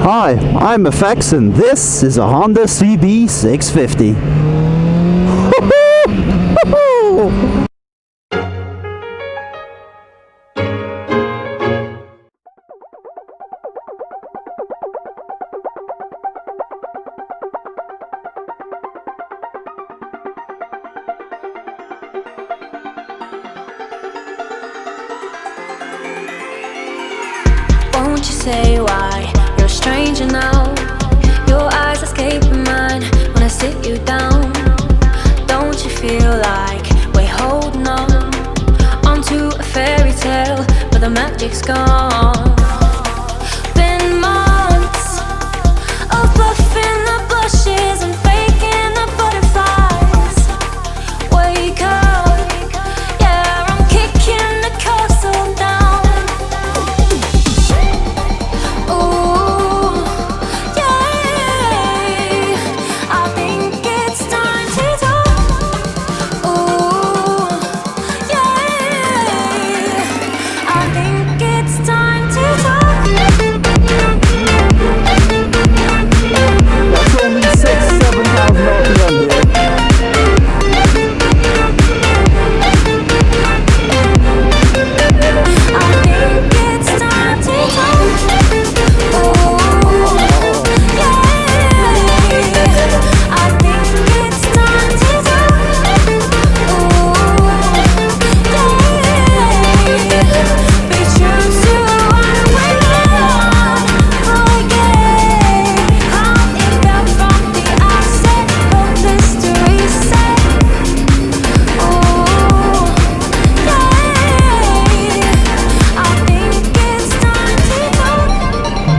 Hi, I'm FX and this is a Honda CB650. Won't you say why you're a stranger now? Your eyes escaping mine when I sit you down. Don't you feel like we're holding on onto a fairy tale, but the magic's gone? Been months of bluffing the blushes and faking the butterflies. Wake up, yeah, I'm kicking the castle down.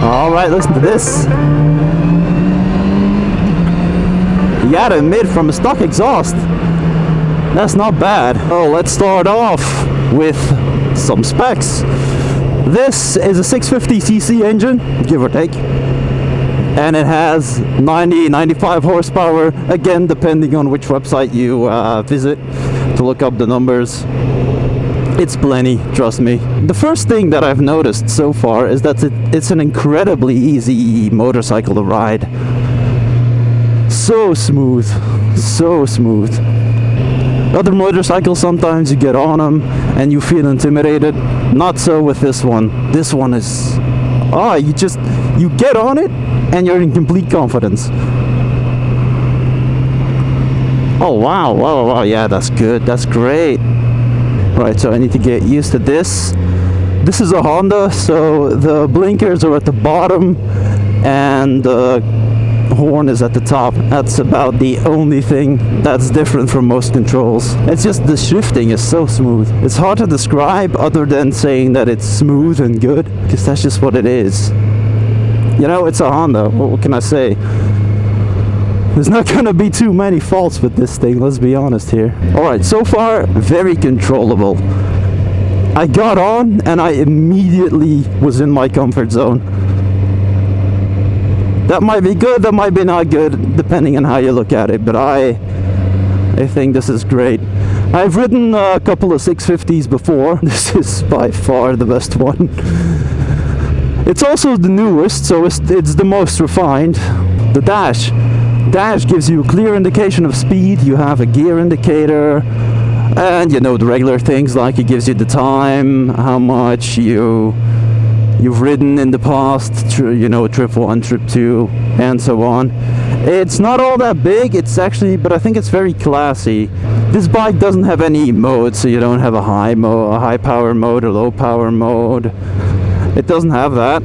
Alright, listen to this. You gotta admit, from a stock exhaust, that's not bad. Oh, let's start off with some specs. This is a 650cc engine, give or take. And it has 95 horsepower, again, depending on which website you visit to look up the numbers. It's plenty, trust me. The first thing that I've noticed so far is that it's an incredibly easy motorcycle to ride. So smooth, so smooth. Other motorcycles, sometimes you get on them and you feel intimidated. Not so with this one. This one is, you get on it and you're in complete confidence. Oh wow, yeah, that's good, that's great. Right, so I need to get used to this. This is a Honda, so the blinkers are at the bottom and the horn is at the top. That's about the only thing that's different from most controls. It's just the shifting is so smooth. It's hard to describe other than saying that it's smooth and good, because that's just what it is. You know, it's a Honda, what can I say? There's not gonna be too many faults with this thing, let's be honest here. Alright, so far, very controllable. I got on and I immediately was in my comfort zone. That might be good, that might be not good, depending on how you look at it, but I think this is great. I've ridden a couple of 650s before. This is by far the best one. It's also the newest, so it's the most refined. The dash gives you a clear indication of speed. You have a gear indicator, and you know the regular things like it gives you the time, how much you've ridden in the past, you know, trip 1, trip 2, and so on. It's not all that big, it's actually, but I think it's very classy. This bike doesn't have any modes, so you don't have a high power mode or low power mode. It doesn't have that.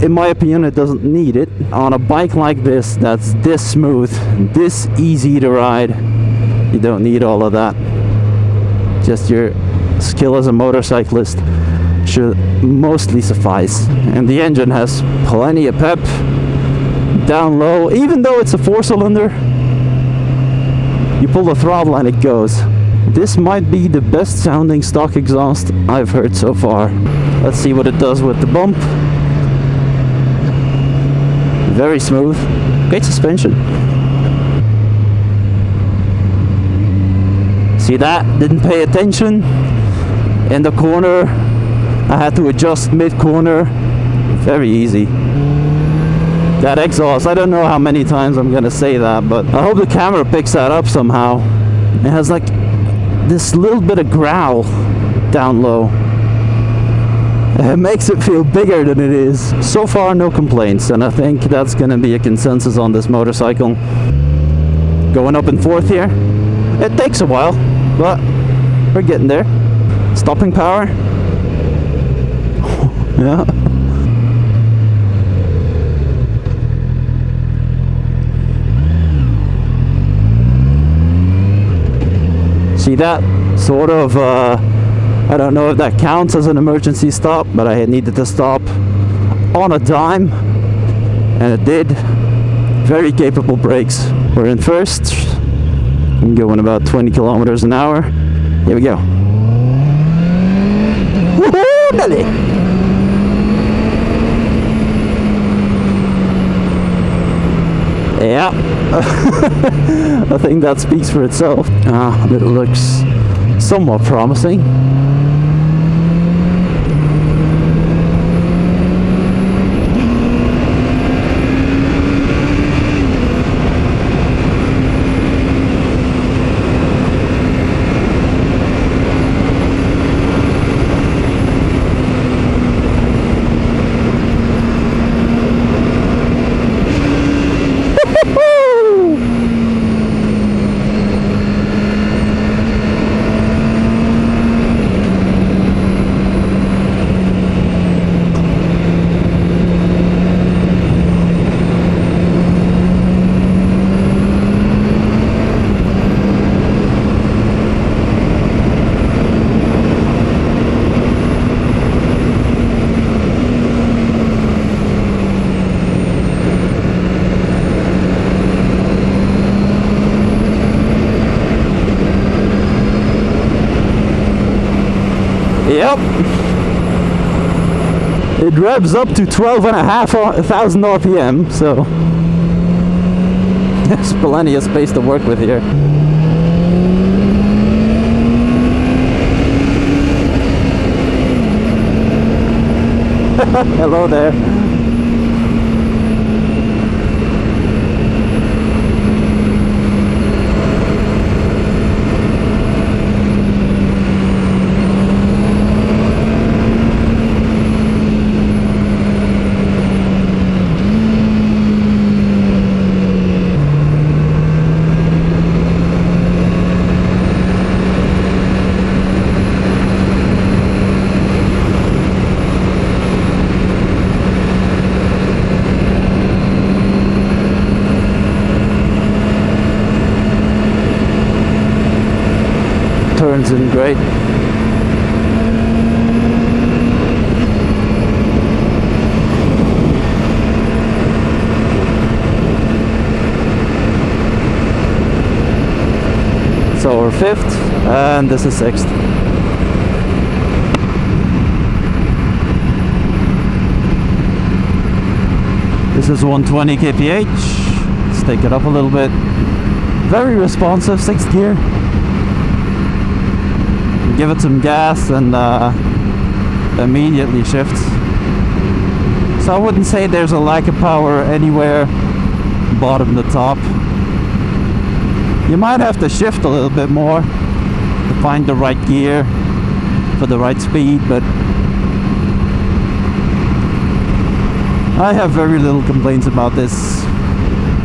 In my opinion, it doesn't need it. On a bike like this, that's this smooth, this easy to ride, you don't need all of that. Just your skill as a motorcyclist should mostly suffice. And the engine has plenty of pep, down low, even though it's a 4-cylinder, you pull the throttle and it goes. This might be the best sounding stock exhaust I've heard so far. Let's see what it does with the bump. Very smooth, great suspension. See that? Didn't pay attention. In the corner, I had to adjust mid-corner. Very easy. That exhaust, I don't know how many times I'm gonna say that, but I hope the camera picks that up somehow. It has like this little bit of growl down low. It makes it feel bigger than it is. So far, no complaints, and I think that's gonna be a consensus on this motorcycle. Going up in fourth here. It takes a while, but we're getting there. Stopping power. Yeah. See that? Sort of, I don't know if that counts as an emergency stop, but I needed to stop on a dime, and it did. Very capable brakes. We're in first. I'm going about 20 kilometers an hour. Here we go. Woohoo, Nelly! Yeah. I think that speaks for itself. It looks somewhat promising. Yep. It revs up to 12,500 RPM, so there's plenty of space to work with here. Hello there. Turns in great. So we're fifth, and this is sixth. This is 120 kph. Let's take it up a little bit. Very responsive, sixth gear. Give it some gas and immediately shifts. So I wouldn't say there's a lack of power anywhere bottom to top. You might have to shift a little bit more to find the right gear for the right speed, but I have very little complaints about this.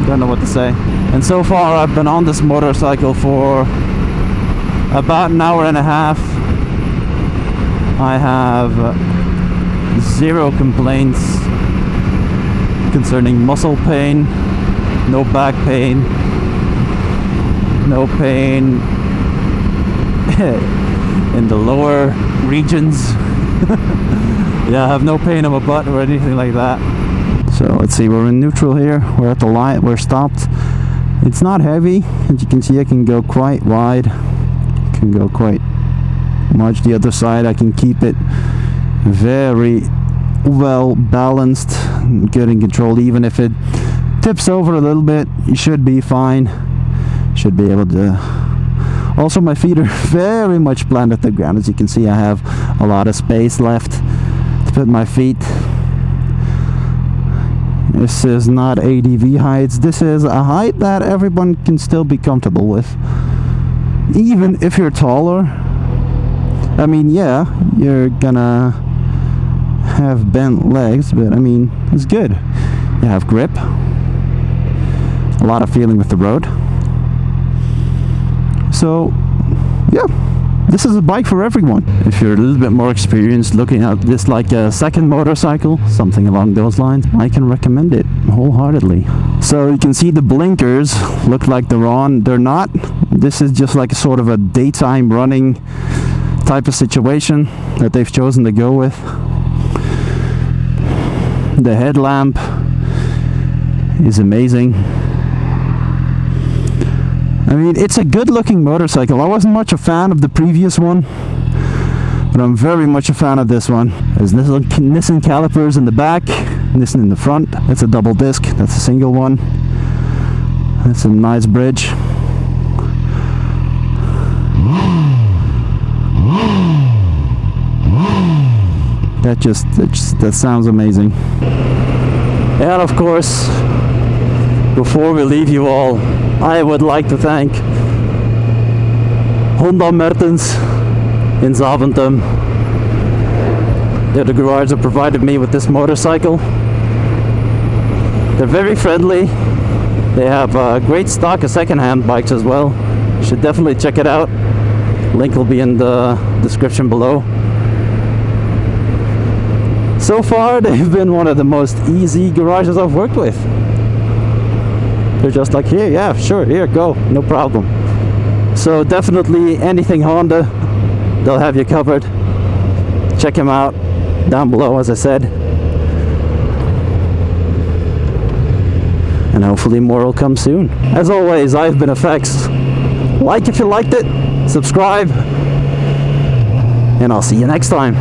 Don't know what to say. And so far I've been on this motorcycle for about an hour and a half. I have zero complaints concerning muscle pain, no back pain, no pain in the lower regions. Yeah, I have no pain in my butt or anything like that. So let's see, we're in neutral here. We're at the light, we're stopped. It's not heavy. As you can see, I can go quite wide. Can go quite much the other side. I can keep it very well balanced, good in control. Even if it tips over a little bit, you should be fine. Should be able to. Also, my feet are very much planted to the ground. As you can see, I have a lot of space left to put my feet. This is not ADV heights. This is a height that everyone can still be comfortable with. Even if you're taller. I mean, yeah, you're gonna have bent legs, but I mean, it's good. You have grip. A lot of feeling with the road. So, yeah. This is a bike for everyone. If you're a little bit more experienced looking at this like a second motorcycle, something along those lines, I can recommend it wholeheartedly. So you can see the blinkers look like they're on. They're not. This is just like a sort of a daytime running type of situation that they've chosen to go with. The headlamp is amazing. I mean, it's a good looking motorcycle. I wasn't much a fan of the previous one, but I'm very much a fan of this one. There's Nissan calipers in the back, Nissan in the front. That's a double disc, that's a single one. That's a nice bridge. That sounds amazing. And of course, before we leave you all, I would like to thank Honda Mertens in Zaventem. They're the garage that provided me with this motorcycle. They're very friendly. They have a great stock of second-hand bikes as well. You should definitely check it out. Link will be in the description below. So far, they've been one of the most easy garages I've worked with. They're just like, here, yeah, sure, here, go, no problem. So definitely anything Honda, they'll have you covered. Check them out down below, as I said. And hopefully more will come soon. As always, I've been FX. Like if you liked it, subscribe, and I'll see you next time.